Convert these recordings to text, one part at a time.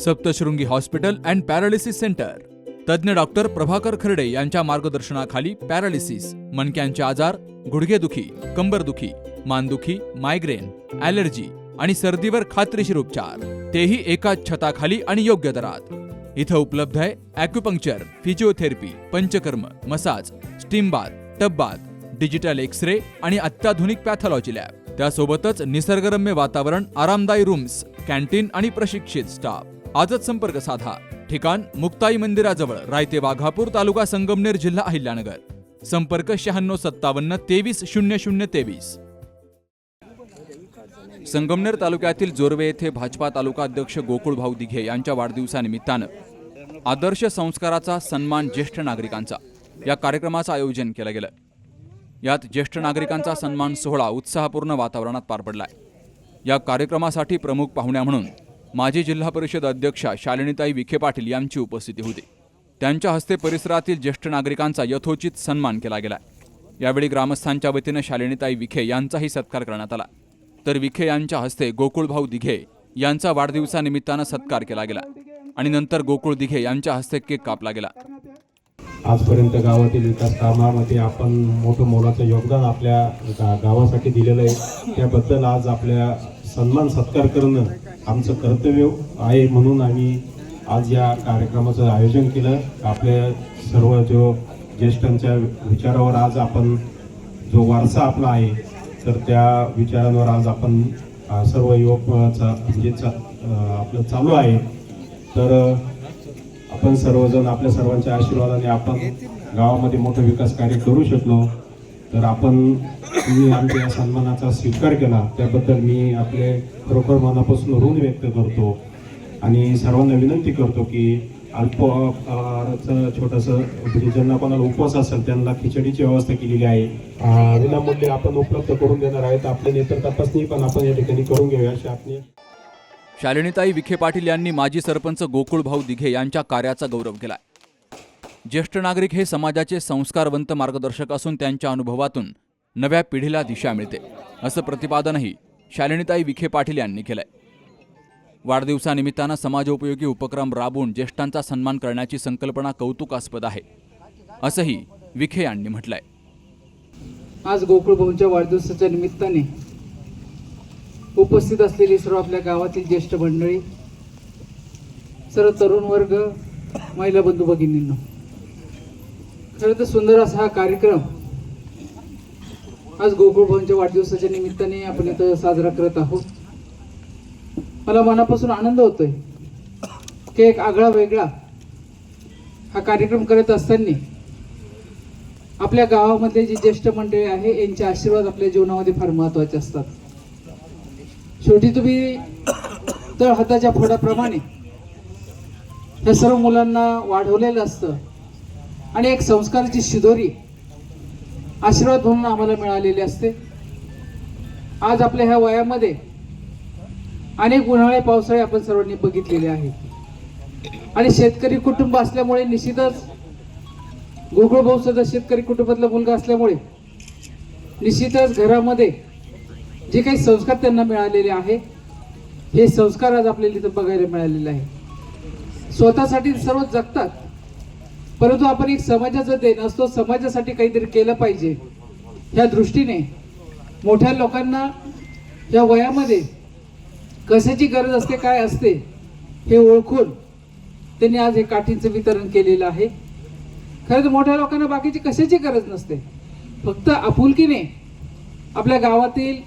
Saptashrungi hospital and paralysis centre. तज्ञ doctor Prabhakar खर्डे यांच्या मार्गदर्शनाखाली पॅरालिसिस, मणक्यांचे आजार, गुडघेदुखी, कंबरदुखी, मानदुखी, मायग्रेन, ॲलर्जी आणि सर्दीवर खात्रीशीर उपचार, तेही एकाच छताखाली आणि योग्य दरात। इथं उपलब्ध आहे acupuncture, physiotherapy, Panchakarma, massage, steam bath, tub bath, digital x ray आणि अत्याधुनिक पॅथॉलॉजी लॅब। त्यासोबतच निसर्गरम्य वातावरण, आरामदायी रूम्स, कॅन्टीन आणि प्रशिक्षित स्टाफ। आजच संपर्क साधा। ठिकाण मुक्ताई मंदिराजवळ, रायते वाघापूर, तालुका संगमनेर, जिल्हा अहिल्यानगर। संपर्क 9657 230023। संगमनेर तालुक्यातील जोरवे येथे भाजपा तालुका अध्यक्ष गोकुळ भाऊ दिघे यांच्या वाढदिवसानिमित्तानं आदर्श संस्काराचा सन्मान ज्येष्ठ नागरिकांचा या कार्यक्रमाचं आयोजन केलं गेलं। यात ज्येष्ठ नागरिकांचा सन्मान सोहळा उत्साहपूर्ण वातावरणात पार पडलाय। या कार्यक्रमासाठी प्रमुख पाहुण्या म्हणून माजी जिल्हा परिषद अध्यक्षा शालिनीताई विखे पाटील यांची उपस्थिती होती। त्यांच्या हस्ते परिसरातील ज्येष्ठ नागरिकांचा यथोचित सन्मान केला गेला। यावेळी ग्रामस्थांच्या वतीनं शालिनीताई विखे यांचाही सत्कार करण्यात आला, तर विखे यांच्या हस्ते गोकुळ भाऊ दिघे यांचा वाढदिवसानिमित्तानं सत्कार केला गेला आणि नंतर गोकुळ दिघे यांच्या हस्ते केक कापला गेला। आजपर्यंत गावातील विकास कामामध्ये आपण मोठं मोलाचं योगदान आपल्या गावासाठी दिलेलं आहे, त्याबद्दल आज आपल्या सन्मान सत्कार करणं आमचं कर्तव्य आहे। म्हणून आम्ही आज या कार्यक्रमाचं आयोजन केलं। आपल्या सर्व जो ज्येष्ठांच्या विचारावर आज आपण जो वारसा आपला आहे, तर त्या विचारांवर आज आपण सर्व युवकांचा म्हणजे आपलं चालू आहे। तर आपण सर्वजण आपल्या सर्वांच्या आशीर्वादाने आपण गावामध्ये मोठं विकास कार्य करू शकलो, तर तुम्ही आमच्या या सन्मानाचा स्वीकार केला त्याबद्दल मी आपले खरोखर मनापासून ऋण व्यक्त करतो आणि सर्वांना विनंती करतो की अल्पहाराचं छोटंसं म्हणजे ज्यांना कोणाला उपवास असेल त्यांना खिचडीची व्यवस्था केलेली आहे, विनामूल्य आपण उपलब्ध करून देणार आहेत। आपल्या नेत्र तपासणी पण आपण या ठिकाणी करून घेऊया अशी आपली। शालिनीताई विखे पाटील यांनी माजी सरपंच गोकुळ भाऊ दिघे यांच्या कार्याचा गौरव केला। ज्येष्ठ नागरिक हे समाजाचे संस्कारवंत मार्गदर्शक असून त्यांच्या अनुभवातून नव्या पिढीला दिशा मिळते, असं प्रतिपादनही शालिनीताई विखे पाटील यांनी केलंय। वाढदिवसानिमित्तानं समाजोपयोगी उपक्रम राबवून ज्येष्ठांचा सन्मान करण्याची संकल्पना कौतुकास्पद आहे, असंही विखे यांनी म्हटलंय। आज गोकुळ भाऊंच्या वाढदिवसाच्या निमित्ताने उपस्थित असलेली सर्व आपल्या गावातील ज्येष्ठ मंडळी, सर्व तरुण वर्ग, महिला बंधू भगिनींनो, खरं तर सुंदर असा हा कार्यक्रम आज गोकुळ भाऊंच्या वाढदिवसाच्या निमित्ताने आपण इथं साजरा करत आहोत। मला मनापासून आनंद होतोय की एक आगळा वेगळा हा कार्यक्रम करत असताना आपल्या गावामध्ये जी ज्येष्ठ मंडळी आहे यांचे आशीर्वाद आपल्या जीवनामध्ये फार महत्त्वाचे असतात। शेवटी तुम्ही तळ हाताच्या फोडाप्रमाणे या सर्व मुलांना वाढवलेलं असतं आणि एक संस्काराची शिदोरी आशीर्वाद म्हणून आम्हाला मिळालेली असते। आज आपल्या ह्या वयामध्ये अनेक उन्हाळे पावसाळे आपण सर्वांनी बघितलेले आहेत आणि शेतकरी कुटुंब असल्यामुळे निश्चितच गोकुळ भाऊ सुद्धा शेतकरी कुटुंबातला मुलगा असल्यामुळे निश्चितच घरामध्ये जे काही संस्कार त्यांना मिळालेले आहे हे संस्कार आज आपल्याला इथं बघायला मिळालेले आहे। स्वतःसाठी सर्व जगतात, परंतु आपण एक समाजाचा देण असतो, समाजासाठी काहीतरी केलं पाहिजे ह्या दृष्टीने मोठ्या लोकांना या वयामध्ये कशाची गरज असते, काय असते हे ओळखून त्यांनी आज हे काठींचं वितरण केलेलं आहे। खरं तर मोठ्या लोकांना बाकीची कशाची गरज नसते, फक्त आपुलकीने आपल्या गावातील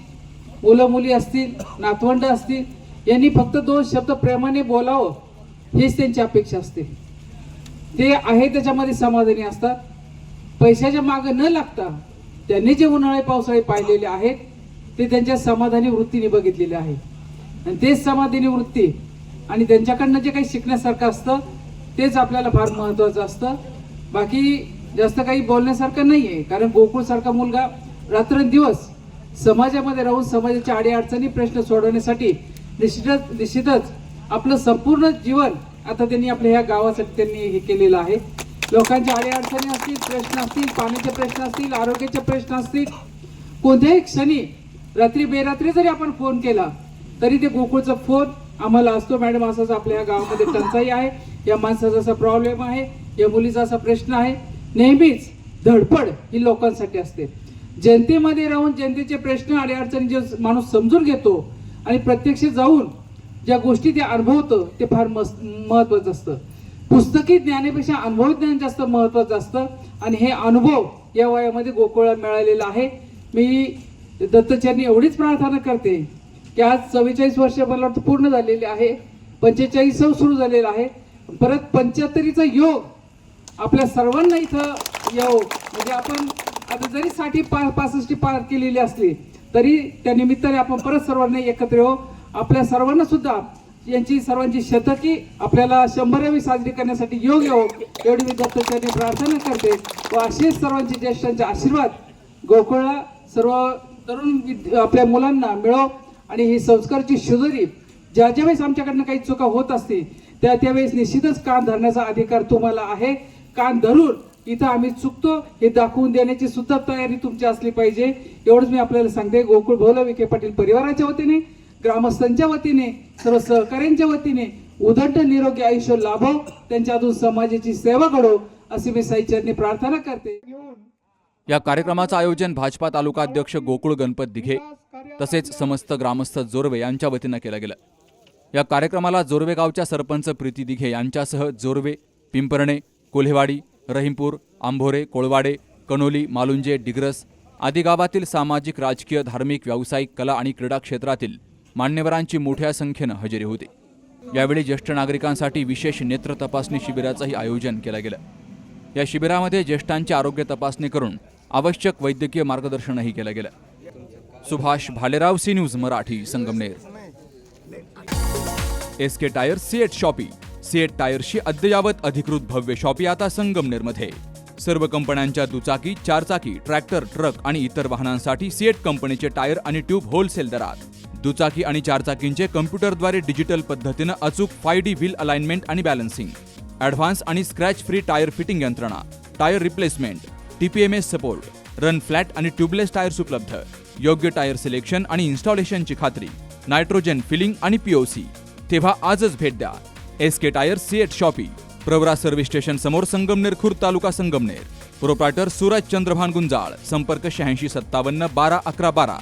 मुलं मुली असतील, नातवंड असतील, यांनी फक्त 2 शब्द प्रेमाने बोलावं हेच त्यांची अपेक्षा असते। ते आहे त्याच्यामध्ये समाधानी असतात। पैशाच्या मागे न लागता त्यांनी जे उन्हाळे पावसाळे पाहिलेले आहेत ते त्यांच्या समाधानी वृत्तीने बघितलेले आहे आणि तेच समाधानी वृत्ती आणि त्यांच्याकडनं जे काही शिकण्यासारखं असतं तेच आपल्याला फार महत्त्वाचं असतं। बाकी जास्त काही बोलण्यासारखं नाही आहे, कारण गोकुळसारखा मुलगा रात्रंदिवस समाजामध्ये राहून समाजाच्या अडीअडचणी प्रश्न सोडवण्यासाठी निश्चितच आपलं संपूर्ण जीवन आता त्यांनी आपल्या ह्या गावासाठी त्यांनी हे केलेलं आहे। लोकांच्या अडीअडचणी असतील, प्रश्न असतील, पाण्याचे प्रश्न असतील, आरोग्याचे प्रश्न असतील, कोणत्याही क्षणी रात्री बेरात्री जरी आपण फोन केला तरी ते गोकुळचा फोन आम्हाला असतो मॅडम असंच आपल्या गावामध्ये टंचाई आहे, या माणसाचा असा प्रॉब्लेम आहे, या मुलीचा असा प्रश्न आहे. नेहमीच धडपड ही लोकांसाठी असते. जनतेमध्ये राहून जनतेचे प्रश्न अडीअडचणी जे माणूस समजून घेतो आणि प्रत्यक्ष जाऊन ज्या गोष्टी ते अनुभवतं ते फार महत्त्वाचं असतं. पुस्तकी ज्ञानापेक्षा अनुभव ज्ञान जास्त महत्त्वाचं असतं आणि हे अनुभव या वयामध्ये गोकुळला मिळालेला आहे. मी दत्तचरणी एवढीच प्रार्थना करते की आज 44 वर्ष मला वाटतं पूर्ण झालेले आहे, 45 सुरू झालेला आहे, परत 75चा योग आपल्या सर्वांना इथं यावं. म्हणजे आपण आता जरी 60-65 पार केलेली असली तरी त्या निमित्ताने आपण परत सर्वांना एकत्र येऊ. आपल्या सर्वांना सुद्धा यांची सर्वांची शतकी आपल्याला 100वी साजरी करण्यासाठी योग येऊ एवढी मी दत्तचरणी प्रार्थना करते. व असेच सर्वांचे ज्येष्ठांचे आशीर्वाद गोकुळला सर्व तरुण आपल्या मुलांना मिळव आणि ही संस्कारची शुद्धरी ज्या वेळेस आमच्याकडनं काही चुका होत असतील त्यावेळेस निश्चितच कान धरण्याचा अधिकार तुम्हाला आहे. कान धरून इथं आम्ही चुकतो हे दाखवून देण्याची सुद्धा तयारी तुमची असली पाहिजे. एवढंच मी आपल्याला सांगते. गोकुळ बहुला विखे पाटील परिवाराच्या वतीने, ग्रामस्थांच्या वतीने, सर्व सहकाऱ्यांच्या वतीने उदंड निरोगी आयुष्य लाभो, त्यांच्या अजून समाजाची सेवा घडो अशी मी साईचरणी प्रार्थना करते. या कार्यक्रमाचं आयोजन भाजपा तालुका अध्यक्ष गोकुळ गणपत दिघे तसेच समस्त ग्रामस्थ जोरवे यांच्या वतीनं केलं गेलं. या कार्यक्रमाला जोरवे गावच्या सरपंच प्रीती दिघे यांच्यासह जोरवे, पिंपरणे, कोल्हेवाडी, रहीमपूर, आंभोरे, कोळवाडे, कनोली, मालुंजे, डिग्रस आदी गावातील सामाजिक, राजकीय, धार्मिक, व्यावसायिक, कला आणि क्रीडा क्षेत्रातील मान्यवरांची मोठ्या संख्येनं हजेरी होती. यावेळी ज्येष्ठ नागरिकांसाठी विशेष नेत्र तपासणी शिबिराचंही आयोजन केलं गेलं. या शिबिरामध्ये ज्येष्ठांची आरोग्य तपासणी करून आवश्यक वैद्यकीय मार्गदर्शनही केलं गेलं. Subhash Bhalerao, C news Marathi, Sangamner. SK tyre CEAT shoppe. CEAT टायर्सची अद्ययावत अधिकृत भव्य शॉपी आता संगमनेरमध्ये. सर्व कंपन्यांच्या दुचाकी, चारचाकी, ट्रॅक्टर, ट्रक आणि इतर वाहनांसाठी सिएट कंपनीचे टायर आणि ट्यूब होलसेल दरात. दुचाकी आणि चारचाकींचे कम्प्युटरद्वारे डिजिटल पद्धतीनं अचूक 5D व्हील अलाइनमेंट आणि बॅलन्सिंग, ॲडव्हान्स आणि स्क्रॅच फ्री टायर फिटिंग यंत्रणा, tyre replacement, TPMS support, run flat आणि ट्यूबलेस टायर्स उपलब्ध. योग्य टायर सिलेक्शन आणि इन्स्टॉलेशनची खात्री, नायट्रोजन फिलिंग आणि POC. तेव्हा आजच भेट द्या. SK tyre CEAT shoppe, Pravara service station समोर, संगमनेर खुर्द, तालुका संगमनेर. प्रोप्रायटर सूरज चंद्रभान गुंजाळ. संपर्क 8657 12 11 12.